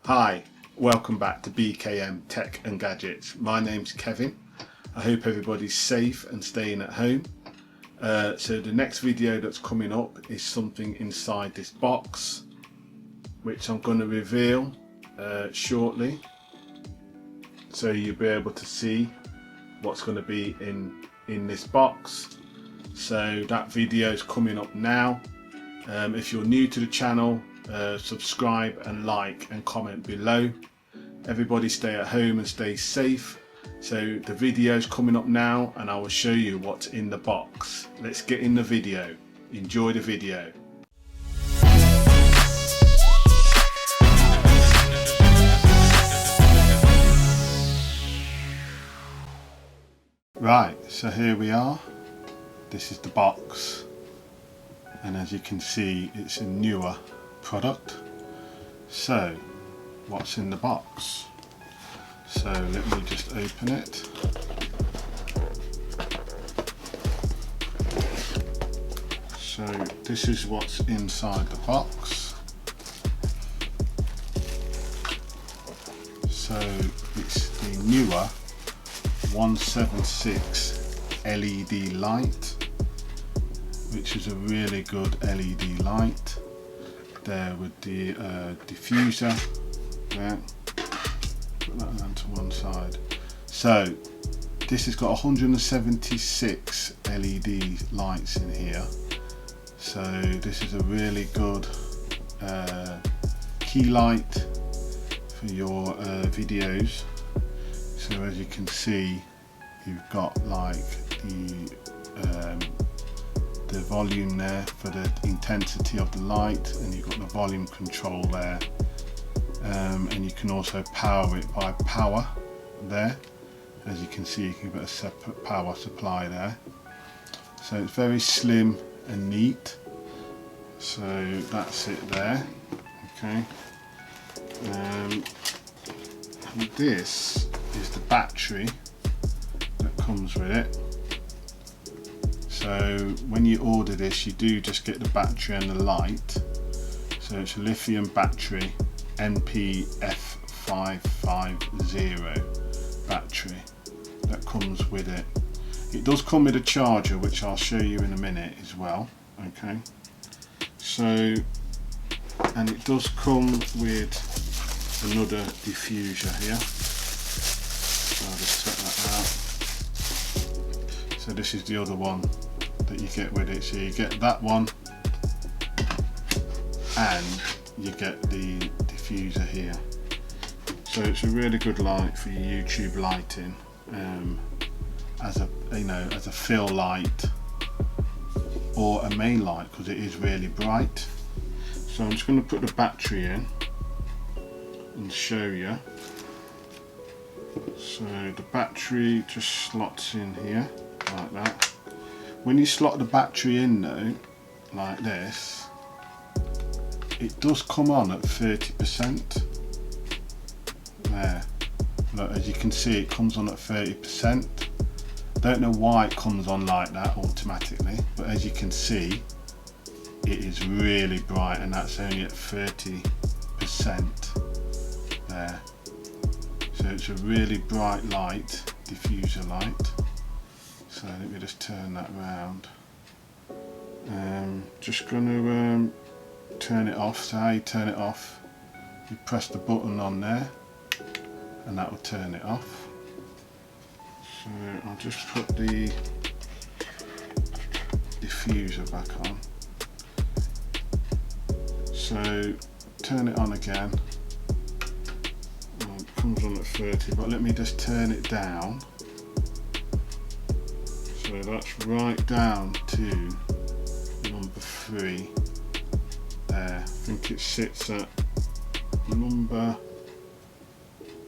Hi, welcome back to BKM Tech and Gadgets. My name's Kevin. I hope everybody's safe and staying at home. So the next video that's coming up is something inside this box, which I'm going to reveal shortly. So you'll be able to see what's going to be in this box. So that video is coming up now. If you're new to the channel, subscribe and like and comment below. Everybody stay at home and stay safe. So the video is coming up now and I will show you what's in the box. Let's get in the video. Enjoy the video. Right, so here we are. This is the box, and as you can see, it's a Neewer product. So what's in the box? So let me just open it. So this is what's inside the box. So it's the Neewer 176 LED light, which is a really good LED light. There with the diffuser there. Put that down to one side. So this has got 176 LED lights in here. So this is a really good key light for your videos. So as you can see, you've got like the volume there for the intensity of the light, and you've got the volume control there, and you can also power it by power there. As you can see, you can put a separate power supply there. So it's very slim and neat. So that's it there. Okay. And this is the battery that comes with it. So when you order this, you do just get the battery and the light. So it's a lithium battery, NPF550 battery that comes with it. It does come with a charger, which I'll show you in a minute as well. Okay. So, and it does come with another diffuser here. So I'll just take that out. So this is the other one that you get with it. So you get that one and you get the diffuser here. So it's a really good light for your YouTube lighting, as a fill light or a main light, because it is really bright. So I'm just going to put the battery in and show you. So the battery just slots in here like that. When you slot the battery in though, like this, it does come on at 30%. There, look, as you can see, it comes on at 30%. Don't know why it comes on like that automatically, but as you can see, it is really bright, and that's only at 30% there. So it's a really bright light, diffuser light. So let me just turn that round. Just going to turn it off. So how you turn it off, you press the button on there and that will turn it off. So I'll just put the diffuser back on. So turn it on again. Well, it comes on at 30, but let me just turn it down. So that's right down to number 3 there. I think it sits at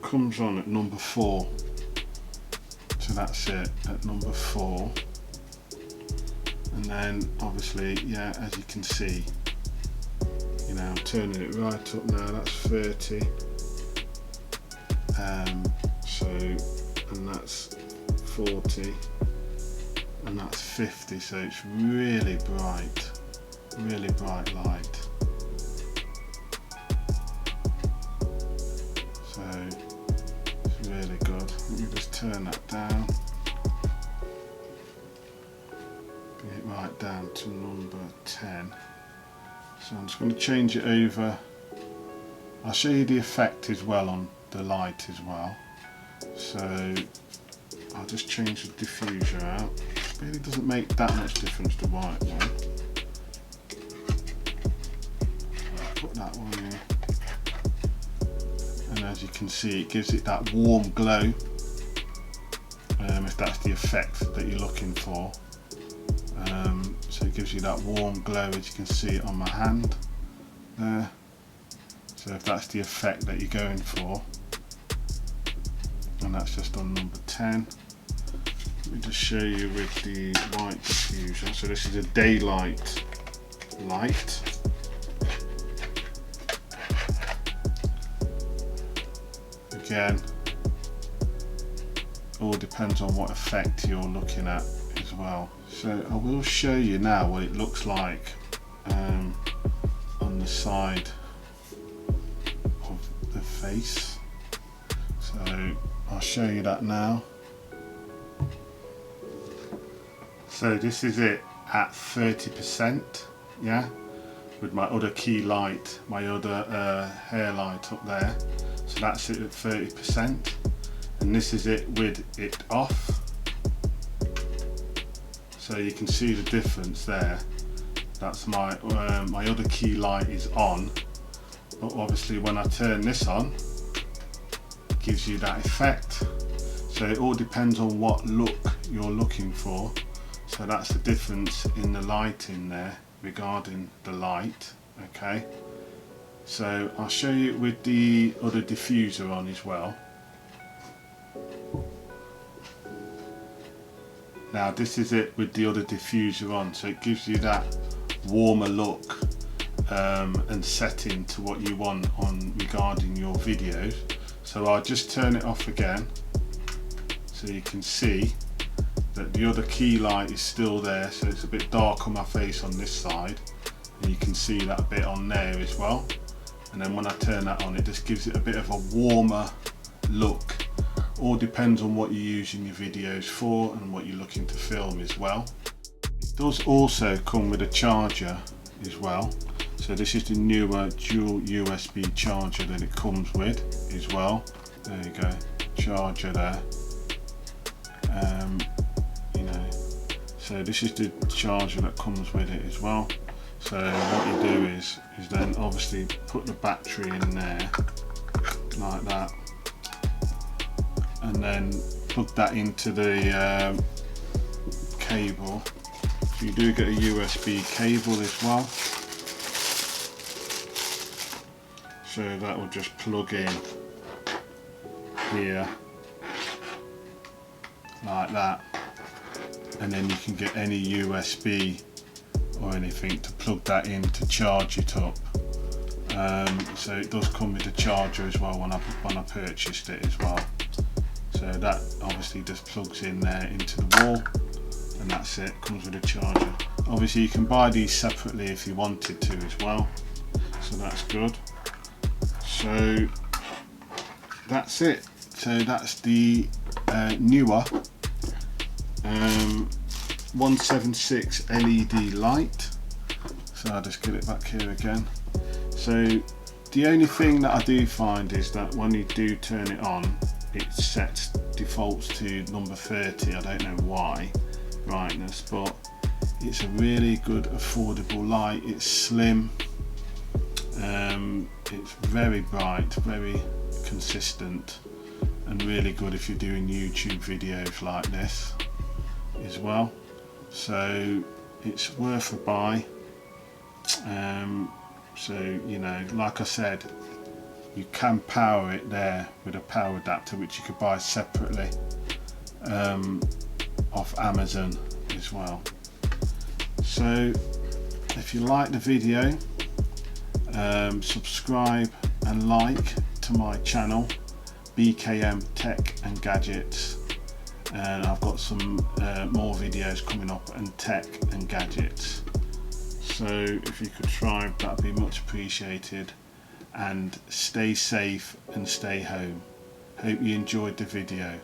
comes on at number 4. So that's it, at number 4. And then obviously, yeah, as you can see, you know, I'm turning it right up now, that's 30. So, and that's 40. And that's 50, so it's really bright light. turn that down, bring it right down to number 10. So I'm just going to change it over. I'll show you the effect as well on the light as well. So I'll just change the diffuser out. It really doesn't make that much difference, the white one. Put that one in. And as you can see, it gives it that warm glow, if that's the effect that you're looking for. So it gives you that warm glow, as you can see it on my hand there. So if that's the effect that you're going for, and that's just on number 10. Let me just show you with the white diffuser. So this is a daylight light. Again, all depends on what effect you're looking at as well. So I will show you now what it looks like on the side of the face. So I'll show you that now. So this is it at 30%, yeah, with my other key light, my other hair light up there. So that's it at 30%, and this is it with it off. So you can see the difference there. That's my my other key light is on, but obviously when I turn this on, it gives you that effect. So it all depends on what look you're looking for. So that's the difference in the lighting there regarding the light. Okay, so I'll show you with the other diffuser on as well. Now this is it with the other diffuser on, so it gives you that warmer look and setting to what you want on regarding your videos. So I'll just turn it off again, so you can see that the other key light is still there, so it's a bit dark on my face on this side, and you can see that bit on there as well. And then when I turn that on, it just gives it a bit of a warmer look. All depends on what you're using your videos for and what you're looking to film as well. It does also come with a charger as well. So this is the Neewer dual USB charger that it comes with as well. There you go, charger there. You know, so this is the charger that comes with it as well. So what you do is then obviously put the battery in there like that, and then plug that into the cable. So you do get a USB cable as well. So that will just plug in here like that, and then you can get any USB or anything to plug that in to charge it up. So it does come with a charger as well when I purchased it as well. So that obviously just plugs in there into the wall, and that's it, comes with a charger. Obviously you can buy these separately if you wanted to as well, so that's good. So that's it. So that's the Neewer 176 LED light. So I'll just get it back here again. So the only thing that I do find is that when you do turn it on, it defaults to number 30. I don't know why, brightness, but it's a really good affordable light. It's slim, it's very bright, very consistent, and really good if you're doing YouTube videos like this as well. So it's worth a buy. So you know, like I said, you can power it there with a power adapter, which you could buy separately off Amazon as well. So if you like the video, subscribe and like to my channel, BKM Tech and Gadgets, and I've got some more videos coming up on tech and gadgets. So if you could try, that'd be much appreciated, and stay safe and stay home. Hope you enjoyed the video.